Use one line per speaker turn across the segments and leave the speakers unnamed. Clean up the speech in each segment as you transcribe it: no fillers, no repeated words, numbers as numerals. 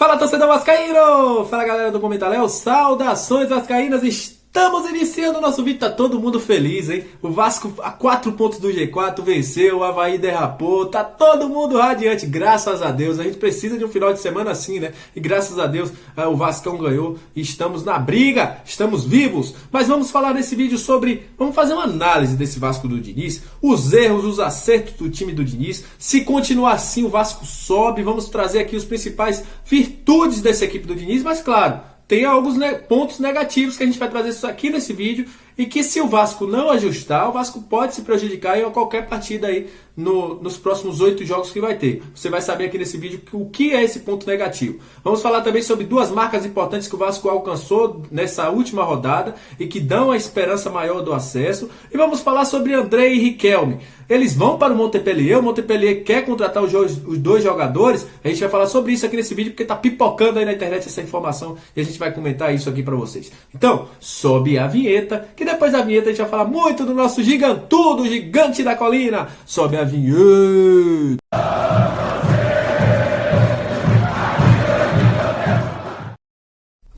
Fala, torcedor vascaíno! Fala, galera do Comentário, saudações vascaínas! Estamos iniciando o nosso vídeo, tá todo mundo feliz, hein? O Vasco a 4 pontos do G4, venceu, o Avaí derrapou, tá todo mundo radiante, graças a Deus. A gente precisa de um final de semana assim, né? E graças a Deus o Vascão ganhou e estamos na briga, estamos vivos. Mas vamos falar nesse vídeo vamos fazer uma análise desse Vasco do Diniz, os erros, os acertos do time do Diniz. Se continuar assim, o Vasco sobe. Vamos trazer aqui os principais virtudes dessa equipe do Diniz, mas claro, tem alguns pontos negativos que a gente vai trazer isso aqui nesse vídeo e que, se o Vasco não ajustar, o Vasco pode se prejudicar em qualquer partida aí nos próximos 8 jogos que vai ter. Você vai saber aqui nesse vídeo o que é esse ponto negativo. Vamos falar também sobre 2 marcas importantes que o Vasco alcançou nessa última rodada e que dão a esperança maior do acesso. E vamos falar sobre André e Riquelme. Eles vão para o Montpellier quer contratar os 2 jogadores. A gente vai falar sobre isso aqui nesse vídeo porque está pipocando aí na internet essa informação e a gente vai comentar isso aqui para vocês. Então, sobe a vinheta, que depois da vinheta a gente vai falar muito do nosso gigantudo, gigante da colina. Sobe a vinheta.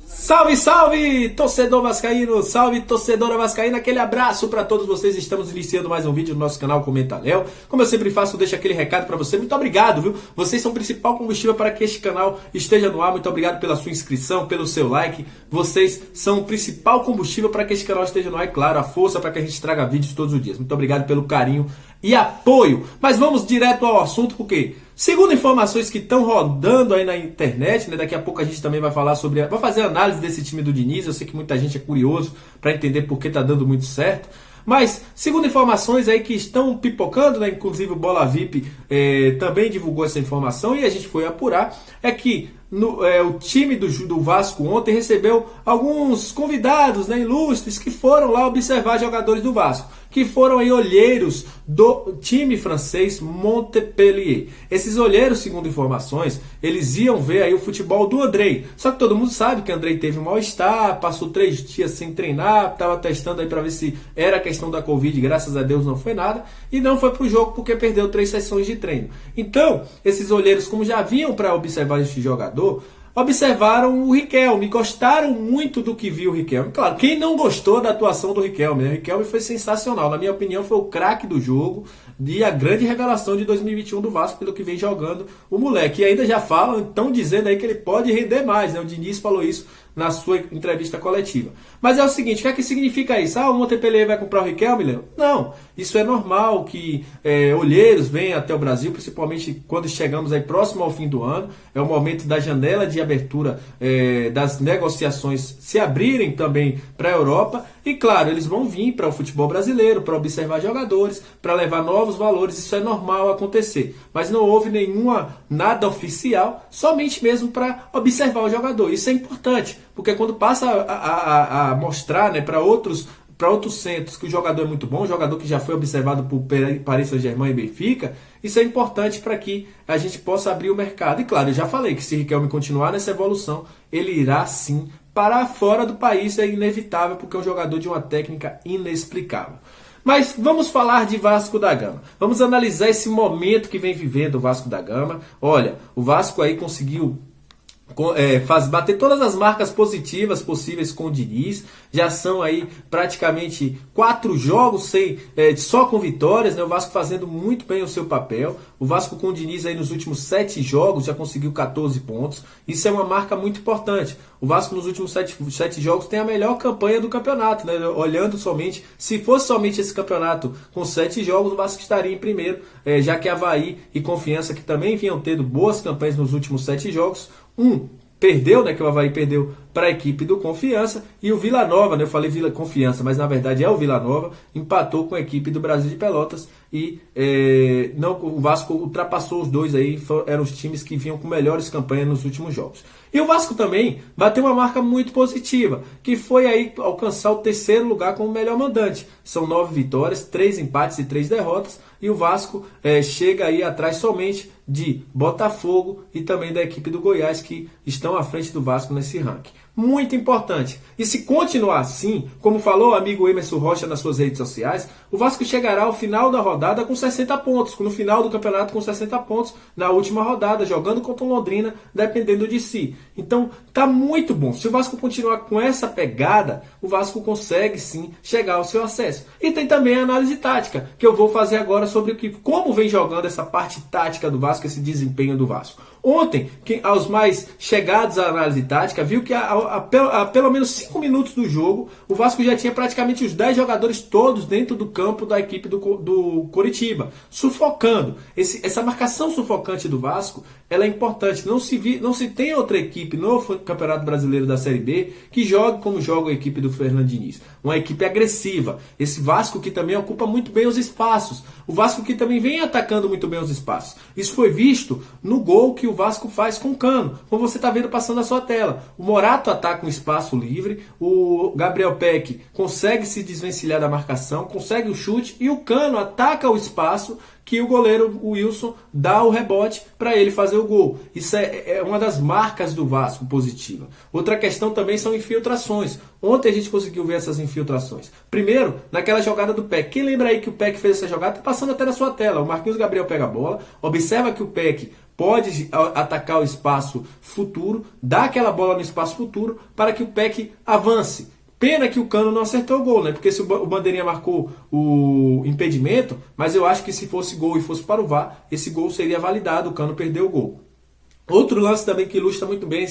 Salve, salve, torcedor vascaíno, salve, torcedora vascaína, aquele abraço para todos vocês. Estamos iniciando mais um vídeo no nosso canal Comenta Léo. Como eu sempre faço, deixo aquele recado para você. Muito obrigado, viu? Vocês são o principal combustível para que este canal esteja no ar. Muito obrigado pela sua inscrição, pelo seu like. Vocês são o principal combustível para que este canal esteja no ar. E claro, a força para que a gente traga vídeos todos os dias. Muito obrigado pelo carinho e apoio. Mas vamos direto ao assunto, porque segundo informações que estão rodando aí na internet, né, daqui a pouco a gente também vai falar vai fazer análise desse time do Diniz. Eu sei que muita gente é curioso para entender por que está dando muito certo. Mas, segundo informações aí que estão pipocando, né, inclusive o Bola VIP também divulgou essa informação e a gente foi apurar, é que o time do Vasco ontem recebeu alguns convidados, né, ilustres, que foram lá observar jogadores do Vasco, que foram aí olheiros do time francês Montpellier. Esses olheiros, segundo informações, eles iam ver aí o futebol do Andrei. Só que todo mundo sabe que o Andrei teve um mal-estar, passou 3 dias sem treinar, estava testando aí para ver se era questão da Covid, graças a Deus não foi nada, e não foi pro jogo porque perdeu 3 sessões de treino. Então, esses olheiros, como já vinham para observar este jogador, observaram o Riquelme, gostaram muito do que viu o Riquelme. Claro, quem não gostou da atuação do Riquelme, né? O Riquelme foi sensacional, na minha opinião foi o craque do jogo e a grande revelação de 2021 do Vasco pelo que vem jogando o moleque. E ainda já falam, estão dizendo aí que ele pode render mais, né? O Diniz falou isso na sua entrevista coletiva. Mas é o seguinte, o que é que significa isso? O Montpellier vai comprar o Riquelme, Léo? Não, isso é normal que olheiros venham até o Brasil, principalmente quando chegamos aí próximo ao fim do ano. É o momento da janela de abertura das negociações se abrirem também para a Europa. E claro, eles vão vir para o futebol brasileiro, para observar jogadores, para levar novos valores. Isso é normal acontecer. Mas não houve nada oficial, somente mesmo para observar o jogador. Isso é importante, porque quando passa a mostrar, né, para outros centros que o jogador é muito bom, um jogador que já foi observado por Paris Saint-Germain e Benfica, isso é importante para que a gente possa abrir o mercado. E claro, eu já falei que se Riquelme continuar nessa evolução, ele irá sim para fora do país, é inevitável, porque é um jogador de uma técnica inexplicável. Mas vamos falar de Vasco da Gama. Vamos analisar esse momento que vem vivendo o Vasco da Gama. Olha, o Vasco aí conseguiu bater todas as marcas positivas possíveis com o Diniz. Já são aí praticamente 4 jogos só com vitórias, né? O Vasco fazendo muito bem o seu papel. O Vasco com o Diniz aí nos últimos 7 jogos já conseguiu 14 pontos. Isso é uma marca muito importante. O Vasco nos últimos 7 jogos tem a melhor campanha do campeonato, né? Olhando somente, se fosse somente esse campeonato com 7 jogos, o Vasco estaria em primeiro, já que Avaí e Confiança, que também vinham tendo boas campanhas nos últimos 7 jogos, perdeu, né, que o Avaí perdeu para a equipe do Confiança, e o Vila Nova, né, eu falei Vila Confiança, mas na verdade é o Vila Nova, empatou com a equipe do Brasil de Pelotas e o Vasco ultrapassou os dois aí, eram os times que vinham com melhores campanhas nos últimos jogos. E o Vasco também bateu uma marca muito positiva, que foi aí alcançar o 3º lugar como melhor mandante. São 9 vitórias, 3 empates e 3 derrotas, e o Vasco chega aí atrás somente de Botafogo e também da equipe do Goiás, que estão à frente do Vasco nesse ranking. Muito importante. E se continuar assim, como falou o amigo Emerson Rocha nas suas redes sociais, O Vasco chegará ao final da rodada com 60 pontos, no final do campeonato com 60 pontos, na última rodada, jogando contra o Londrina, dependendo de si. Então, tá muito bom. Se o Vasco continuar com essa pegada, o Vasco consegue sim chegar ao seu acesso. E tem também a análise tática, que eu vou fazer agora sobre como vem jogando essa parte tática do Vasco, esse desempenho do Vasco. Ontem, aos mais chegados à análise tática, viu que há pelo menos 5 minutos do jogo, o Vasco já tinha praticamente os 10 jogadores todos dentro do campo da equipe do Coritiba, sufocando. Essa marcação sufocante do Vasco, ela é importante. Não se tem outra equipe no Campeonato Brasileiro da Série B que jogue como joga a equipe do Fernando Diniz. Uma equipe agressiva. Esse Vasco que também ocupa muito bem os espaços. O Vasco que também vem atacando muito bem os espaços. Isso foi visto no gol que o Vasco faz com o Cano, como você está vendo passando na sua tela. O Morato ataca um espaço livre, o Gabriel Peck consegue se desvencilhar da marcação, consegue o chute, e o Cano ataca o espaço que o goleiro o Wilson dá o rebote para ele fazer o gol. Isso é uma das marcas do Vasco positiva. Outra questão também são infiltrações. Ontem a gente conseguiu ver essas infiltrações. Primeiro, naquela jogada do Peck. Quem lembra aí que o Peck fez essa jogada? Está passando até na sua tela. O Marquinhos Gabriel pega a bola, observa que o Peck pode atacar o espaço futuro, dá aquela bola no espaço futuro para que o Peck avance. Pena que o Cano não acertou o gol, né? Porque se o Bandeirinha marcou o impedimento, mas eu acho que se fosse gol e fosse para o VAR, esse gol seria validado, o Cano perdeu o gol. Outro lance também que ilustra muito bem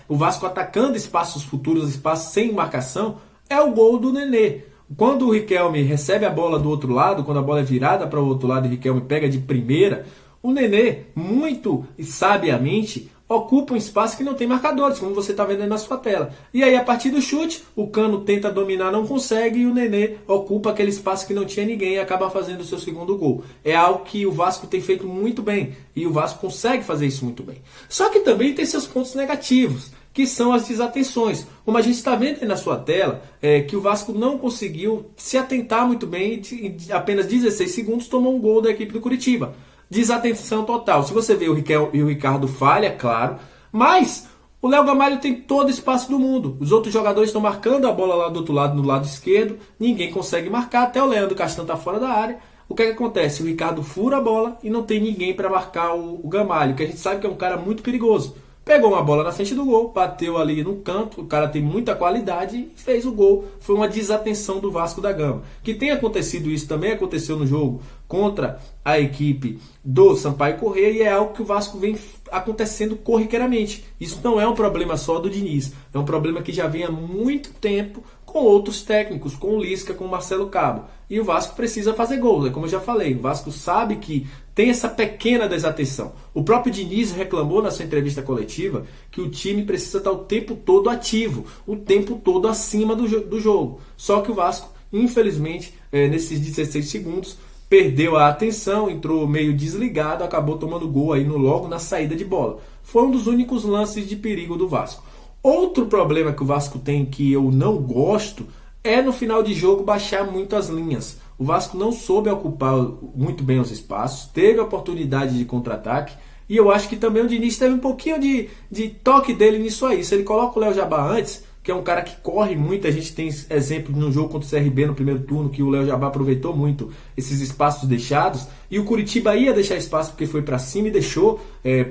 o Vasco atacando espaços futuros, espaços sem marcação, é o gol do Nenê. Quando o Riquelme recebe a bola do outro lado, quando a bola é virada para o outro lado e o Riquelme pega de primeira, o Nenê, muito sabiamente, ocupa um espaço que não tem marcadores, como você está vendo aí na sua tela. E aí, a partir do chute, o Cano tenta dominar, não consegue, e o Nenê ocupa aquele espaço que não tinha ninguém e acaba fazendo o seu segundo gol. É algo que o Vasco tem feito muito bem, e o Vasco consegue fazer isso muito bem. Só que também tem seus pontos negativos, que são as desatenções. Como a gente está vendo aí na sua tela, que o Vasco não conseguiu se atentar muito bem e em apenas 16 segundos tomou um gol da equipe do Coritiba. Desatenção total. Se você vê o Ricardo falha, claro, mas o Léo Gamalho tem todo o espaço do mundo. Os outros jogadores estão marcando a bola lá do outro lado, no lado esquerdo, ninguém consegue marcar, até o Leandro Castan está fora da área. O que acontece? O Ricardo fura a bola e não tem ninguém para marcar o Gamalho, que a gente sabe que é um cara muito perigoso. Pegou uma bola na frente do gol, bateu ali no canto, o cara tem muita qualidade e fez o gol. Foi uma desatenção do Vasco da Gama. Que tem acontecido isso, também aconteceu no jogo contra a equipe do Sampaio Corrêa, e é algo que o Vasco vem acontecendo corriqueiramente. Isso não é um problema só do Diniz, é um problema que já vem há muito tempo com outros técnicos, com o Lisca, com o Marcelo Cabo. E o Vasco precisa fazer gols, como eu já falei, o Vasco sabe que tem essa pequena desatenção. O próprio Diniz reclamou na sua entrevista coletiva que o time precisa estar o tempo todo ativo, o tempo todo acima do jogo. Só que o Vasco, infelizmente, nesses 16 segundos, perdeu a atenção, entrou meio desligado, acabou tomando gol aí logo na saída de bola. Foi um dos únicos lances de perigo do Vasco. Outro problema que o Vasco tem, que eu não gosto, é no final de jogo baixar muito as linhas. O Vasco não soube ocupar muito bem os espaços, teve a oportunidade de contra-ataque, e eu acho que também o Diniz teve um pouquinho de toque dele nisso aí. Se ele coloca o Léo Jabá antes, que é um cara que corre muito, a gente tem exemplo no jogo contra o CRB no primeiro turno, que o Léo Jabá aproveitou muito esses espaços deixados, e o Coritiba ia deixar espaço porque foi para cima e deixou,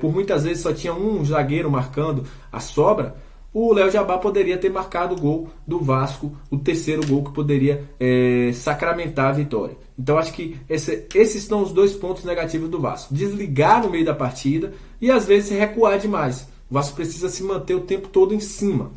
por muitas vezes só tinha um zagueiro marcando a sobra. O Léo Jabá poderia ter marcado o gol do Vasco, o terceiro gol que poderia sacramentar a vitória. Então acho que esses são os dois pontos negativos do Vasco. Desligar no meio da partida e às vezes recuar demais. O Vasco precisa se manter o tempo todo em cima.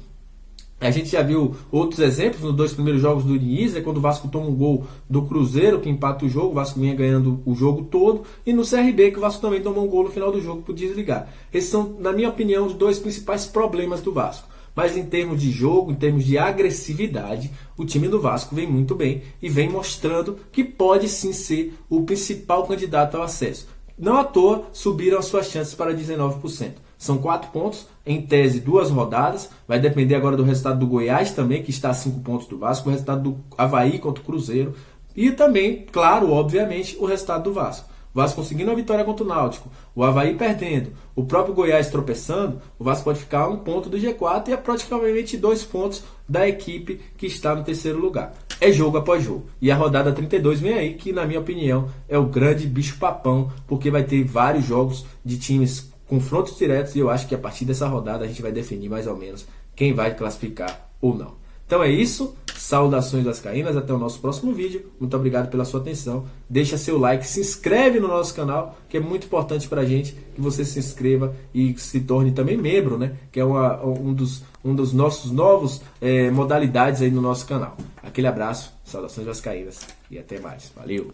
A gente já viu outros exemplos nos dois primeiros jogos do Diniz, quando o Vasco toma um gol do Cruzeiro, que empata o jogo, o Vasco vinha ganhando o jogo todo, e no CRB, que o Vasco também tomou um gol no final do jogo por desligar. Esses são, na minha opinião, os dois principais problemas do Vasco. Mas em termos de jogo, em termos de agressividade, o time do Vasco vem muito bem e vem mostrando que pode sim ser o principal candidato ao acesso. Não à toa subiram as suas chances para 19%. São 4 pontos, em tese 2 rodadas. Vai depender agora do resultado do Goiás também, que está a 5 pontos do Vasco. O resultado do Avaí contra o Cruzeiro. E também, claro, obviamente, o resultado do Vasco. O Vasco conseguindo a vitória contra o Náutico. O Avaí perdendo. O próprio Goiás tropeçando. O Vasco pode ficar a 1 ponto do G4 e é praticamente 2 pontos da equipe que está no terceiro lugar. é jogo após jogo. E a rodada 32 vem aí, que na minha opinião é o grande bicho-papão, porque vai ter vários jogos de times confrontos diretos e eu acho que a partir dessa rodada a gente vai definir mais ou menos quem vai classificar ou não. Então é isso, saudações vascaínas, até o nosso próximo vídeo. Muito obrigado pela sua atenção. Deixa seu like, se inscreve no nosso canal, que é muito importante pra gente que você se inscreva e se torne também membro, né? Que é um dos nossos novos modalidades aí no nosso canal. Aquele abraço, saudações vascaínas e até mais. Valeu!